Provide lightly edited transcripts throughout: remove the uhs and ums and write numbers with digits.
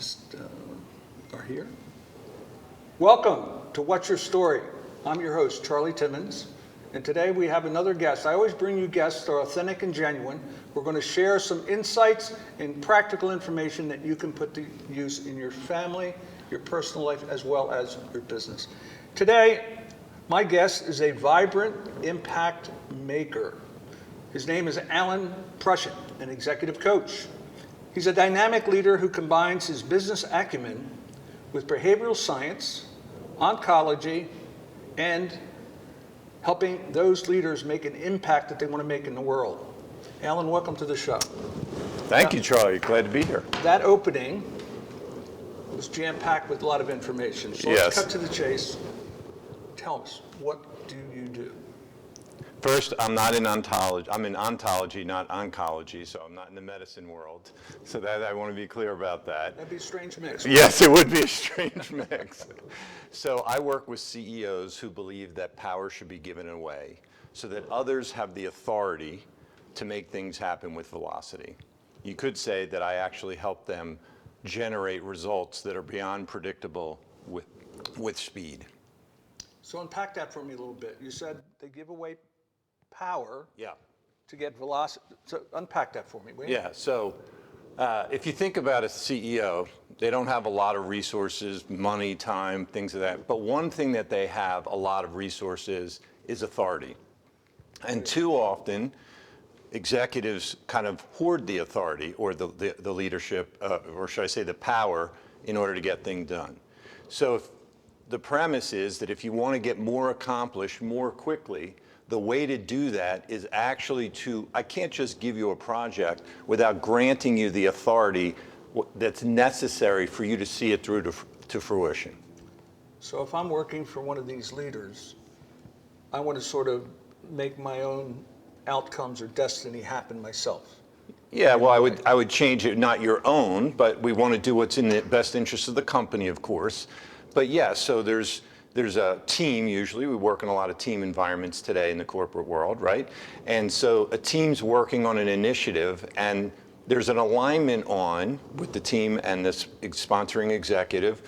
just are here. Welcome to What's Your Story? I'm your host, Charley Timmins, and today we have another guest. I always bring you guests that are authentic and genuine. We're going to share some insights and practical information that you can put to use in your family, your personal life, as well as your business. Today, my guest is a vibrant impact maker. His name is Alan Purshan, an executive coach. He's a dynamic leader who combines his business acumen with behavioral science, oncology, and helping those leaders make an impact that they want to make in the world. Alan, welcome to the show. Thank you, Charlie. Glad to be here. That opening was jam-packed with a lot of information. So Yes. Let's cut to the chase. Tell us, what do you do? First, I'm not in ontology. I'm in ontology, not oncology, so I'm not in the medicine world. So that I want to be clear about that. That'd be a strange mix. Yes, it would be a strange mix. So I work with CEOs who believe that power should be given away so that others have the authority to make things happen with velocity. You could say that I actually help them generate results that are beyond predictable with speed. So unpack that for me a little bit. You said they give away power Yeah. to get velocity. So unpack that for me, will you? Yeah, so if you think about a CEO, they don't have a lot of resources, money, time, things of that. But one thing that they have a lot of resources is authority. And too often, executives kind of hoard the authority or the leadership, or should I say the power, in order to get things done. So the premise is that if you want to get more accomplished more quickly, the way to do that is actually I can't just give you a project without granting you the authority that's necessary for you to see it through to fruition. So if I'm working for one of these leaders, I want to sort of make my own outcomes or destiny happen myself. Yeah, well, I would change it, not your own, but we want to do what's in the best interest of the company, of course. But yeah, so there's a team, usually. We work in a lot of team environments today in the corporate world, right? And so a team's working on an initiative, and there's an alignment with the team and this sponsoring executive.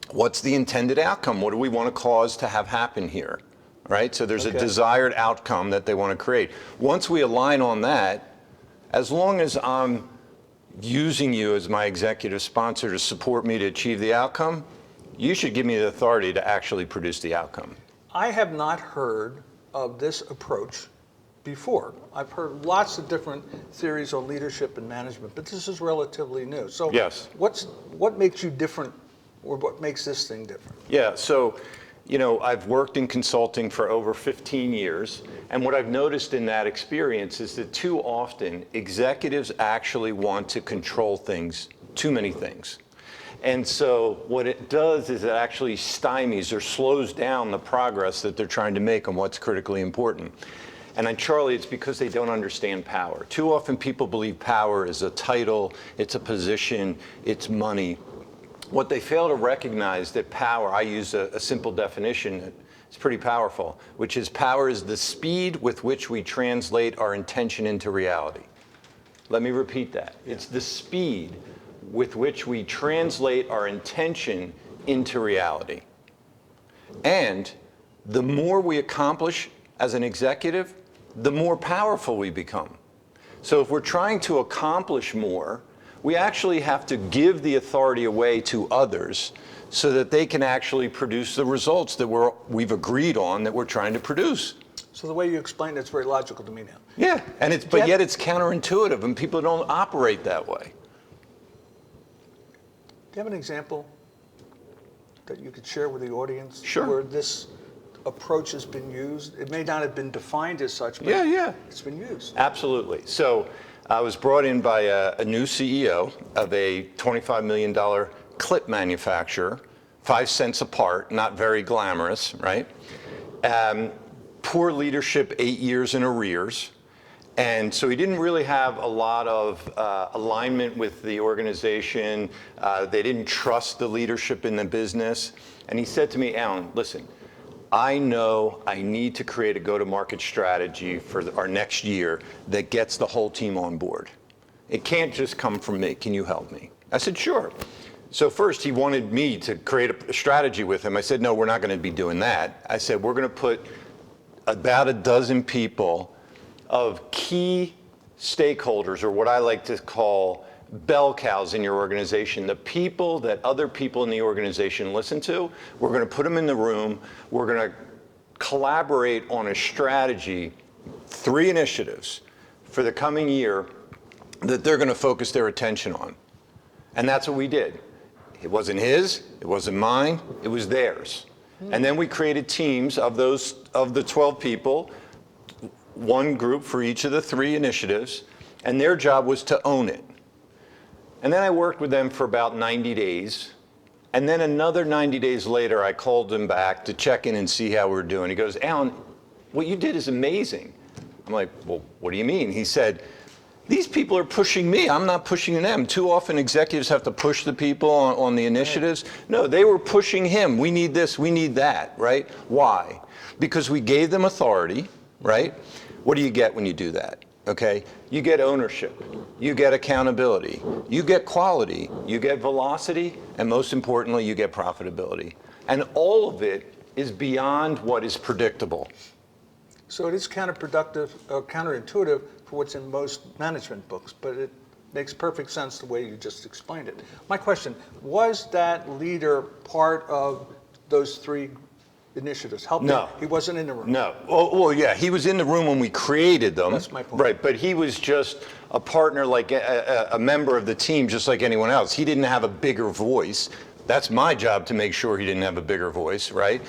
What's the intended outcome? What do we want to cause to have happen here, right? So there's a desired outcome that they want to create. Once we align on that, as long as I'm using you as my executive sponsor to support me to achieve the outcome, you should give me the authority to actually produce the outcome. I have not heard of this approach before. I've heard lots of different theories on leadership and management, but this is relatively new. So Yes. What makes you different, or what makes this thing different? Yeah, so, I've worked in consulting for over 15 years, and what I've noticed in that experience is that too often executives actually want to control things, too many things. And so what it does is it actually stymies or slows down the progress that they're trying to make on what's critically important. And Charlie, it's because they don't understand power. Too often people believe power is a title, it's a position, it's money. What they fail to recognize that power, I use a simple definition, it's pretty powerful, which is power is the speed with which we translate our intention into reality. Let me repeat that. It's the speed with which we translate our intention into reality. And the more we accomplish as an executive, the more powerful we become. So if we're trying to accomplish more, we actually have to give the authority away to others so that they can actually produce the results that we've agreed on that we're trying to produce. So the way you explained it's very logical to me now. Yeah, and yet it's counterintuitive, and people don't operate that way. Do you have an example that you could share with the audience? Sure. Where this approach has been used? It may not have been defined as such, but it's been used. Absolutely. So I was brought in by a new CEO of a $25 million clip manufacturer, 5 cents a part, not very glamorous, right? Poor leadership, 8 years in arrears. And so he didn't really have a lot of alignment with the organization. They didn't trust the leadership in the business. And he said to me, Alan, listen, I know I need to create a go-to-market strategy for our next year that gets the whole team on board. It can't just come from me. Can you help me? I said, sure. So first, he wanted me to create a strategy with him. I said, no, we're not going to be doing that. I said, we're going to put about a dozen people of key stakeholders, or what I like to call bell cows in your organization, the people that other people in the organization listen to. We're going to put them in the room. We're going to collaborate on a strategy, 3 initiatives for the coming year that they're going to focus their attention on. And that's what we did. It wasn't his, it wasn't mine, it was theirs. And then we created teams of the 12 people, 1 group for each of the 3 initiatives, and their job was to own it. And then I worked with them for about 90 days. And then another 90 days later, I called him back to check in and see how we were doing. He goes, Alan, what you did is amazing. I'm like, well, what do you mean? He said, these people are pushing me. I'm not pushing them. Too often executives have to push the people on the initiatives. No, they were pushing him. We need this, we need that, right? Why? Because we gave them authority, right? What do you get when you do that? Okay, you get ownership, you get accountability, you get quality, you get velocity, and most importantly, you get profitability. And all of it is beyond what is predictable. So it is counterproductive, counterintuitive for what's in most management books, but it makes perfect sense the way you just explained it. My question, was that leader part of those 3 initiatives? No. He wasn't in the room? No. Well, yeah, he was in the room when we created them. That's my point. Right, but he was just a partner, like a member of the team, just like anyone else. He didn't have a bigger voice. That's my job to make sure he didn't have a bigger voice, right?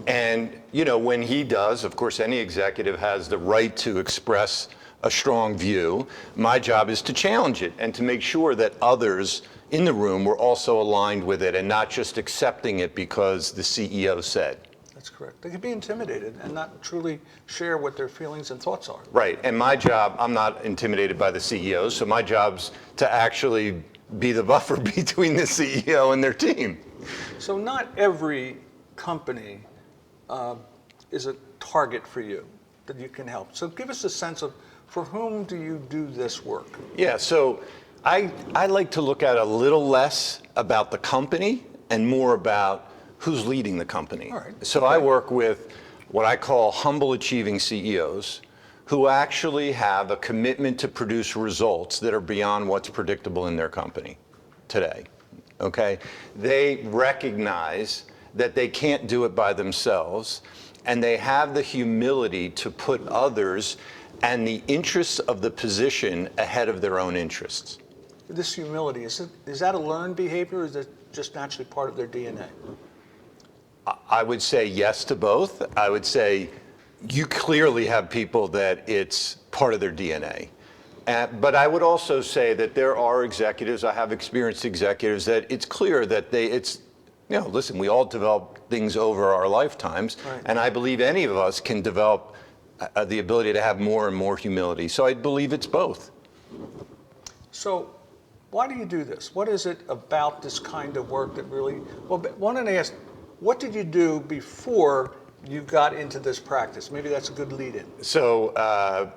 And, you know, when he does, of course, any executive has the right to express a strong view. My job is to challenge it and to make sure that others in the room were also aligned with it and not just accepting it because the CEO said. That's correct. They can be intimidated and not truly share what their feelings and thoughts are. Right, and my job, I'm not intimidated by the CEOs, so my job's to actually be the buffer between the CEO and their team. So not every company is a target for you that you can help. So give us a sense of, for whom do you do this work? Yeah, so I like to look at a little less about the company and more about who's leading the company. All right. So I work with what I call humble achieving CEOs who actually have a commitment to produce results that are beyond what's predictable in their company today, okay? They recognize that they can't do it by themselves, and they have the humility to put others and the interests of the position ahead of their own interests. This humility, is that a learned behavior, or is it just naturally part of their DNA? I would say yes to both. I would say you clearly have people that it's part of their DNA. But I would also say that there are executives, I have experienced executives, that it's clear that listen, we all develop things over our lifetimes, right. And I believe any of us can develop the ability to have more and more humility. So I believe it's both. So why do you do this? What is it about this kind of work that really, well, I wanted to ask, what did you do before you got into this practice? Maybe that's a good lead-in. So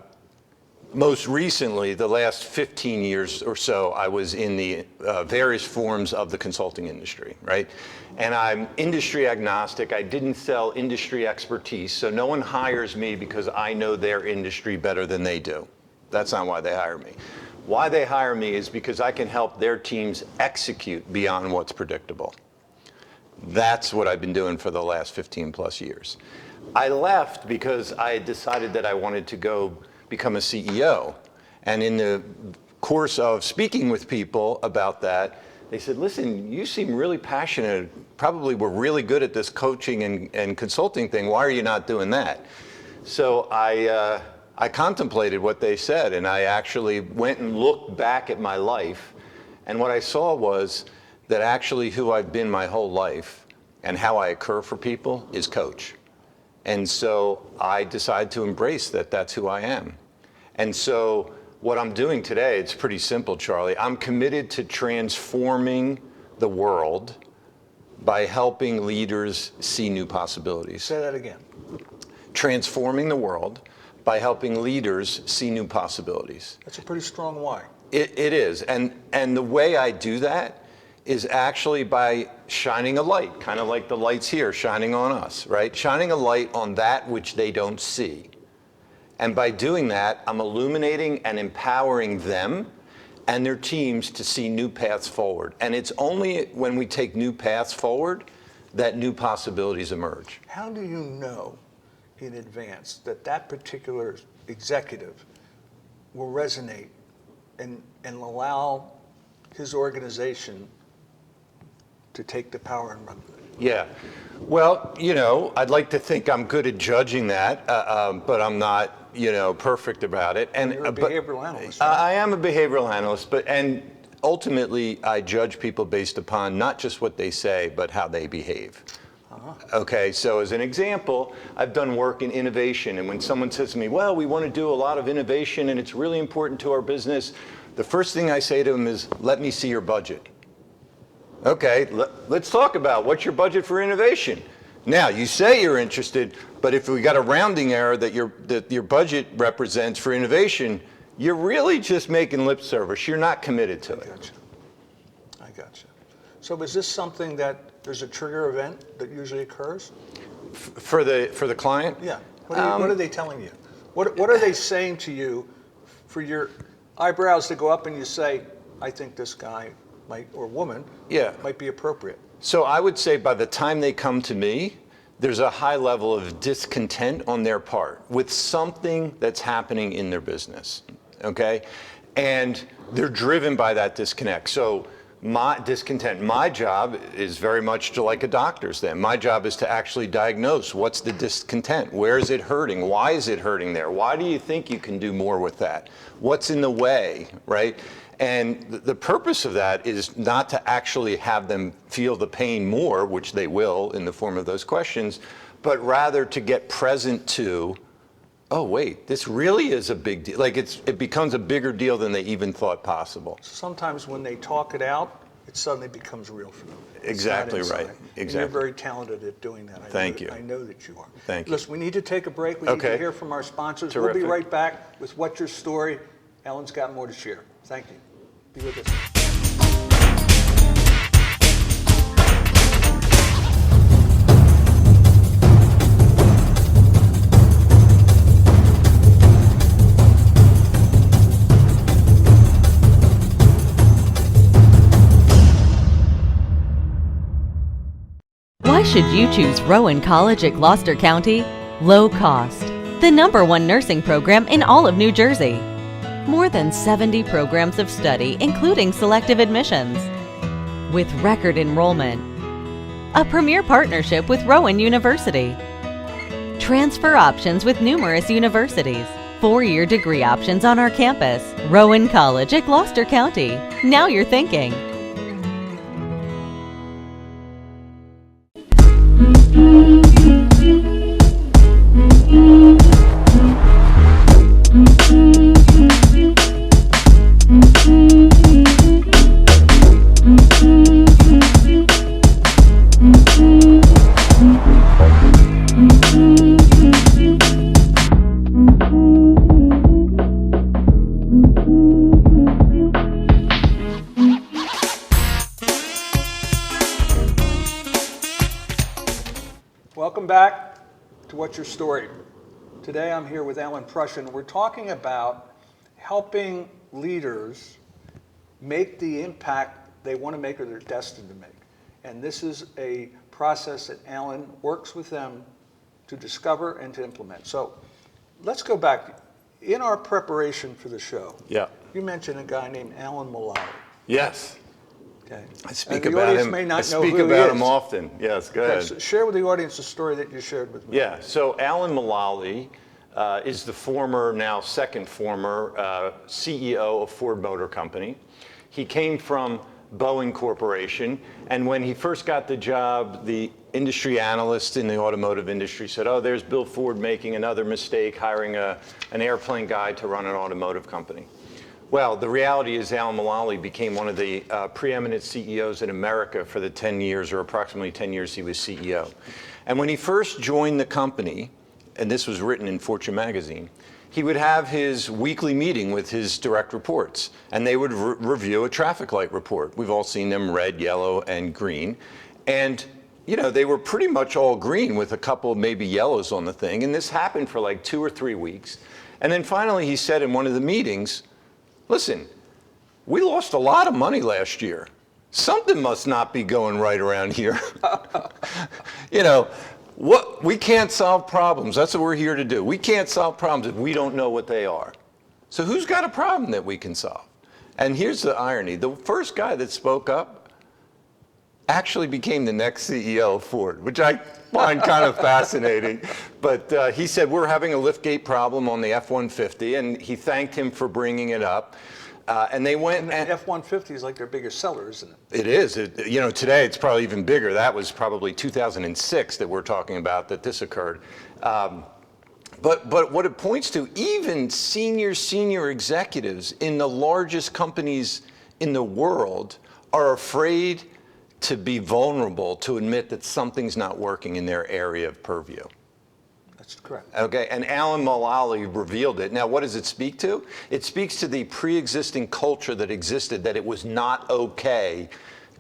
most recently, the last 15 years or so, I was in the various forms of the consulting industry, right? And I'm industry agnostic. I didn't sell industry expertise, so no one hires me because I know their industry better than they do. That's not why they hire me. Why they hire me is because I can help their teams execute beyond what's predictable. That's what I've been doing for the last 15 plus years. I left because I had decided that I wanted to go become a CEO. And in the course of speaking with people about that, they said, listen, you seem really passionate, probably were really good at this coaching and consulting thing. Why are you not doing that? So I contemplated what they said, and I actually went and looked back at my life. And what I saw was that actually who I've been my whole life and how I occur for people is coach. And so I decided to embrace that that's who I am. And so what I'm doing today, it's pretty simple, Charlie. I'm committed to transforming the world by helping leaders see new possibilities. Say that again. Transforming the world by helping leaders see new possibilities. That's a pretty strong why. It is. And the way I do that is actually by shining a light, kind of like the lights here shining on us, right? Shining a light on that which they don't see. And by doing that, I'm illuminating and empowering them and their teams to see new paths forward. And it's only when we take new paths forward that new possibilities emerge. How do you know in advance that that particular executive will resonate and allow his organization to take the power and run with it? Yeah. Well, you know, I'd like to think I'm good at judging that, but I'm not, you know, perfect about it. And you're a behavioral analyst, right? I am a behavioral analyst, and ultimately I judge people based upon not just what they say, but how they behave. Okay, so as an example, I've done work in innovation, and when someone says to me, well, we want to do a lot of innovation and it's really important to our business, the first thing I say to them is, let me see your budget. Okay, let's talk about what's your budget for innovation. Now, you say you're interested, but if we got a rounding error that your budget represents for innovation, you're really just making lip service. You're not committed to it. I got you. So is this something that there's a trigger event that usually occurs? For the client? Yeah. What are they telling you? What are they saying to you for your eyebrows to go up and you say, I think this guy might, or woman, might be appropriate? So I would say by the time they come to me, there's a high level of discontent on their part with something that's happening in their business, okay? And they're driven by that disconnect. So my job is very much like a doctor's then. My job is to actually diagnose what's the discontent. Where is it hurting? Why is it hurting there? Why do you think you can do more with that? What's in the way, right? And the purpose of that is not to actually have them feel the pain more, which they will in the form of those questions, but rather to get present to, oh wait, this really is a big deal. Like it becomes a bigger deal than they even thought possible. Sometimes when they talk it out, it suddenly becomes real for them. Exactly right. Exactly. And you're very talented at doing that. Thank you. I know that you are. Thank you. Listen, we need to take a break. We need to hear from our sponsors. Terrific. We'll be right back with What's Your Story. Alan's got more to share. Thank you. Be with us. Why should you choose Rowan College at Gloucester County? Low cost. The #1 nursing program in all of New Jersey. More than 70 programs of study, including selective admissions. With record enrollment. A premier partnership with Rowan University. Transfer options with numerous universities. 4-year degree options on our campus. Rowan College at Gloucester County. Now you're thinking. Welcome back to What's Your Story. Today I'm here with Alan Purshan. We're talking about helping leaders make the impact they want to make or they're destined to make. And this is a process that Alan works with them to discover and to implement. So let's go back. In our preparation for the show, you mentioned a guy named Alan Mulally. Yes. Okay. I speak about him. I speak about him often. Yes, go ahead. So share with the audience the story that you shared with me. Yeah. So Alan Mulally is the former, now second former CEO of Ford Motor Company. He came from Boeing Corporation, and when he first got the job, the industry analysts in the automotive industry said, "Oh, there's Bill Ford making another mistake, hiring an airplane guy to run an automotive company." Well, the reality is Alan Mulally became one of the preeminent CEOs in America for the 10 years, or approximately 10 years he was CEO. And when he first joined the company, and this was written in Fortune magazine, he would have his weekly meeting with his direct reports, and they would review a traffic light report. We've all seen them, red, yellow, and green. And they were pretty much all green with a couple maybe yellows on the thing. And this happened for like 2 or 3 weeks. And then finally he said in one of the meetings, listen, we lost a lot of money last year. Something must not be going right around here. We can't solve problems. That's what we're here to do. We can't solve problems if we don't know what they are. So who's got a problem that we can solve? And here's the irony. The first guy that spoke up actually became the next CEO of Ford, which I find kind of fascinating. But he said, we're having a liftgate problem on the F-150, and he thanked him for bringing it up. And they went and the F-150 is like their biggest seller, isn't it? It is. Today it's probably even bigger. That was probably 2006 that we're talking about that this occurred. But what it points to, even senior executives in the largest companies in the world are afraid to be vulnerable, to admit that something's not working in their area of purview. That's correct. Okay, and Alan Mulally revealed it. Now, what does it speak to? It speaks to the pre-existing culture that existed, that it was not okay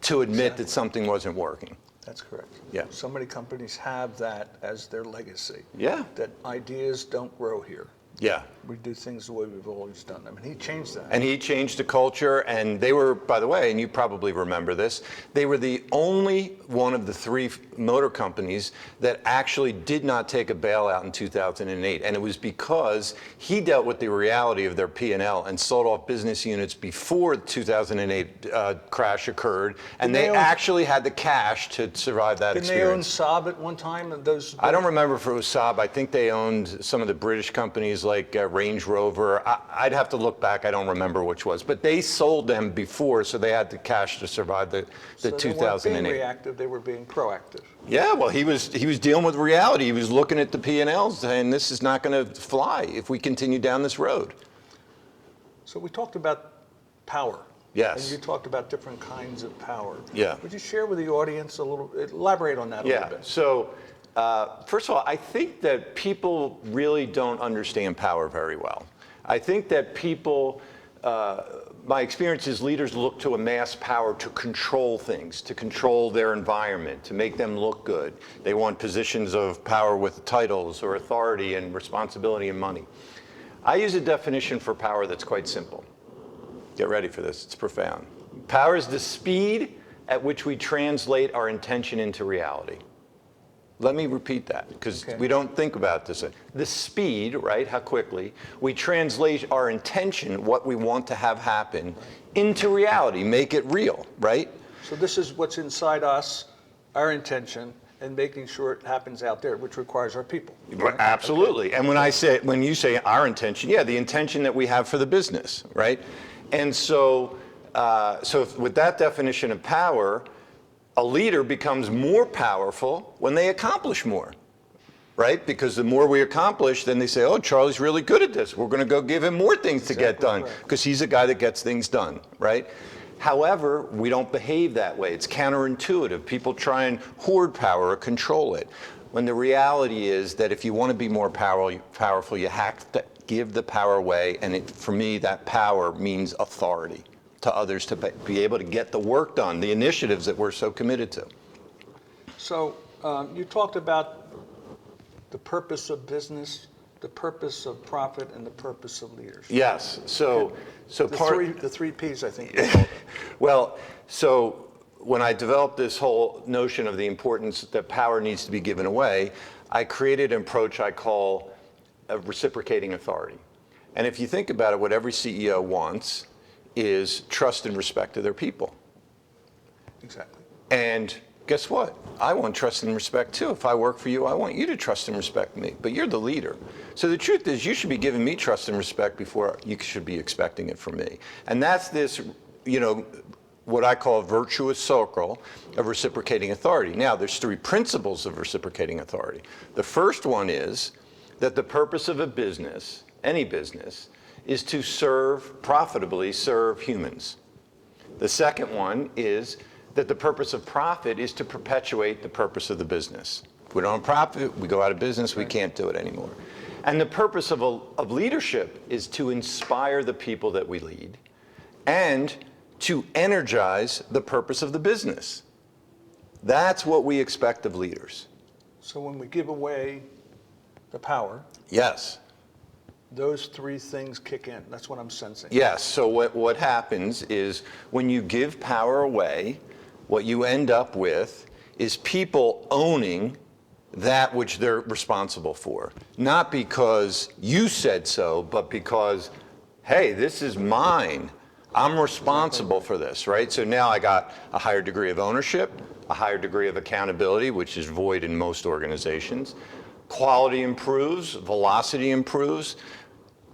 to admit that something wasn't working. That's correct. Yeah. So many companies have that as their legacy. Yeah. That ideas don't grow here. Yeah. We do things the way we've always done them. And he changed that. And he changed the culture, and they were, by the way, and you probably remember this, they were the only one of the 3 motor companies that actually did not take a bailout in 2008. And it was because he dealt with the reality of their P&L and sold off business units before the 2008 crash occurred, and they actually had the cash to survive that experience. Didn't they own Saab at one time? And I don't remember if it was Saab. I think they owned some of the British companies like Range Rover. I'd have to look back. I don't remember which was, but they sold them before, so they had the cash to survive the 2008. They weren't being reactive; they were being proactive. Yeah, well, he was dealing with reality. He was looking at the P&Ls, and this is not going to fly if we continue down this road. So we talked about power. Yes. And you talked about different kinds of power. Yeah. Would you share with the audience elaborate on that a little bit? So. First of all, I think that people really don't understand power very well. I think that people, my experience is leaders look to amass power to control things, to control their environment, to make them look good. They want positions of power with titles or authority and responsibility and money. I use a definition for power that's quite simple. Get ready for this, it's profound. Power is the speed at which we translate our intention into reality. Let me repeat that, because we don't think about this. The speed, right, how quickly we translate our intention, what we want to have happen, into reality, make it real, right? So this is what's inside us, our intention, and making sure it happens out there, which requires our people. Right? Absolutely. And when you say our intention, the intention that we have for the business, right? And so with that definition of power, a leader becomes more powerful when they accomplish more, right? Because the more we accomplish, then they say, oh, Charlie's really good at this. We're going to go give him more things to get done, because he's a guy that gets things done, right? However, we don't behave that way. It's counterintuitive. People try and hoard power or control it, when the reality is that if you want to be more powerful, you have to give the power away. And for me, that power means authority to others to be able to get the work done, the initiatives that we're so committed to. So you talked about the purpose of business, the purpose of profit, and the purpose of leadership. Yes. So the three Ps, I think. Well, so when I developed this whole notion of the importance that power needs to be given away, I created an approach I call a reciprocating authority. And if you think about it, what every CEO wants is trust and respect to their people. Exactly. And guess what? I want trust and respect too. If I work for you, I want you to trust and respect me. But you're the leader. So the truth is, you should be giving me trust and respect before you should be expecting it from me. And that's this, what I call a virtuous circle of reciprocating authority. Now, there's 3 principles of reciprocating authority. The first one is that the purpose of a business, any business, is to profitably serve humans. The second one is that the purpose of profit is to perpetuate the purpose of the business. If we don't have profit, we go out of business, we can't do it anymore. And the purpose of leadership is to inspire the people that we lead and to energize the purpose of the business. That's what we expect of leaders. So when we give away the power, Yes. those three things kick in. That's what I'm sensing. Yes. So what happens is when you give power away, what you end up with is people owning that which they're responsible for. Not because you said so, but because, hey, this is mine. I'm responsible for this, right? So now I got a higher degree of ownership, a higher degree of accountability, which is void in most organizations. Quality improves, velocity improves,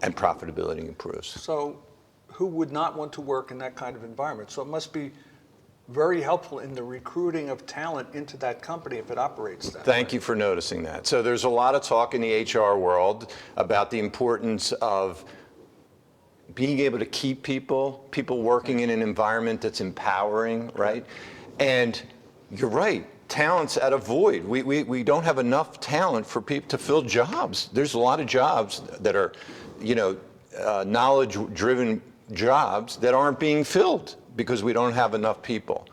and profitability improves. So who would not want to work in that kind of environment? So it must be very helpful in the recruiting of talent into that company if it operates that way. Thank you for noticing that. So there's a lot of talk in the HR world about the importance of being able to keep people working in an environment that's empowering, right? And you're right, talent's at a void. We don't have enough talent for people to fill jobs. There's a lot of jobs that are, knowledge-driven jobs that aren't being filled because we don't have enough people.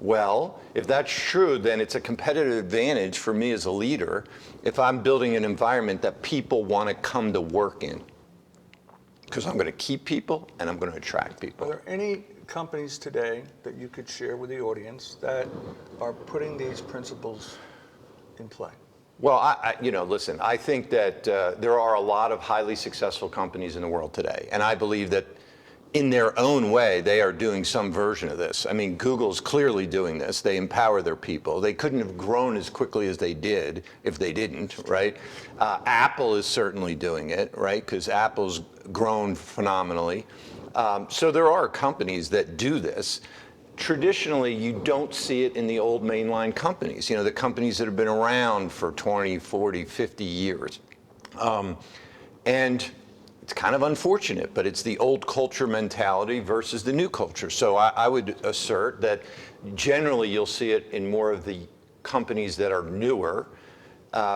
Well, if that's true, then it's a competitive advantage for me as a leader if I'm building an environment that people want to come to work in. Because I'm going to keep people and I'm going to attract people. Are there any companies today that you could share with the audience that are putting these principles in play? Well, listen, I think that there are a lot of highly successful companies in the world today. And I believe that in their own way, they are doing some version of this. I mean, Google's clearly doing this. They empower their people. They couldn't have grown as quickly as they did if they didn't, right? Apple is certainly doing it, right? Because Apple's grown phenomenally. So there are companies that do this. Traditionally, you don't see it in the old mainline companies, the companies that have been around for 20, 40, 50 years. And it's kind of unfortunate, but it's the old culture mentality versus the new culture. So I would assert that generally you'll see it in more of the companies that are newer,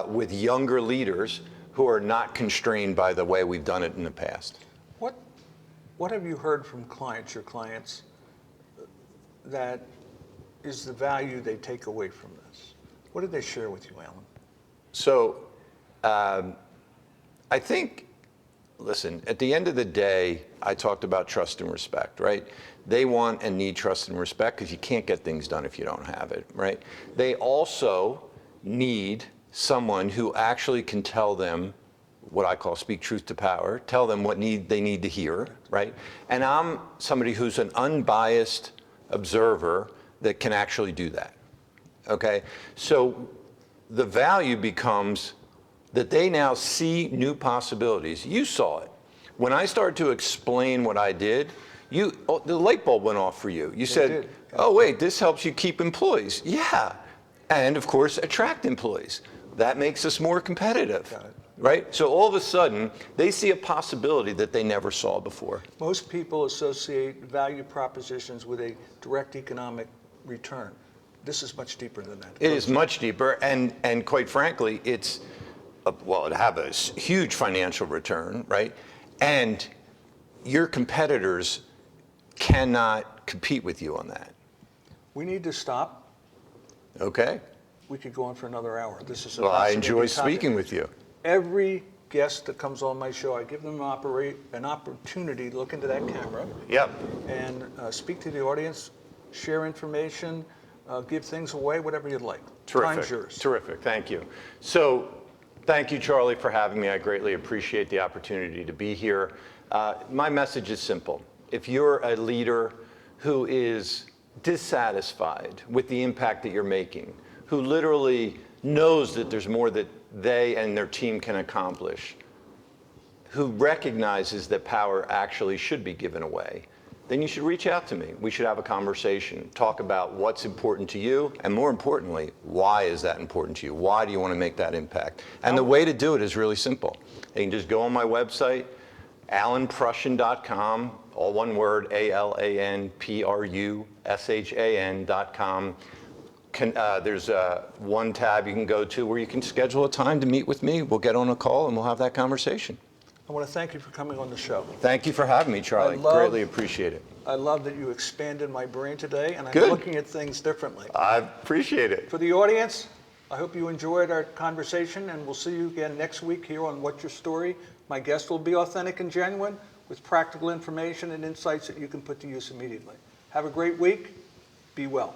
with younger leaders who are not constrained by the way we've done it in the past. What have you heard from your clients, that is the value they take away from this? What did they share with you, Alan? So I think, listen, at the end of the day, I talked about trust and respect, right? They want and need trust and respect because you can't get things done if you don't have it, right? They also need someone who actually can tell them what I call speak truth to power, tell them what they need to hear, right? And I'm somebody who's an unbiased observer that can actually do that, okay? So the value becomes that they now see new possibilities. You saw it. When I started to explain what I did, the light bulb went off for you. You said, oh wait, this helps you keep employees. Yeah, and of course attract employees. That makes us more competitive, right? So all of a sudden, they see a possibility that they never saw before. Most people associate value propositions with a direct economic return. This is much deeper than that. It is much deeper, and quite frankly, it have a huge financial return, right? And your competitors cannot compete with you on that. We need to stop. Okay. We could go on for another hour. This is a Well, I enjoy fascinating speaking topic. with you. Every guest that comes on my show, I give them an opportunity to look into that camera. Yep. And speak to the audience, share information, give things away, whatever you'd like. Terrific. Time's yours. Terrific. Thank you. So, thank you, Charlie, for having me. I greatly appreciate the opportunity to be here. My message is simple. If you're a leader who is dissatisfied with the impact that you're making, who literally knows that there's more that they and their team can accomplish, who recognizes that power actually should be given away, then you should reach out to me. We should have a conversation, talk about what's important to you, and more importantly, why is that important to you? Why do you want to make that impact? And the way to do it is really simple. You can just go on my website, alanpurshan.com, all one word, ALANPRUSHAN.com. there's one tab you can go to where you can schedule a time to meet with me. We'll get on a call and we'll have that conversation. I want to thank you for coming on the show. Thank you for having me, Charlie. Greatly appreciate it. I love that you expanded my brain today, and I'm Good. looking at things differently. I appreciate it. For the audience, I hope you enjoyed our conversation, and we'll see you again next week here on What's Your Story. My guest will be authentic and genuine with practical information and insights that you can put to use immediately. Have a great week. Be well.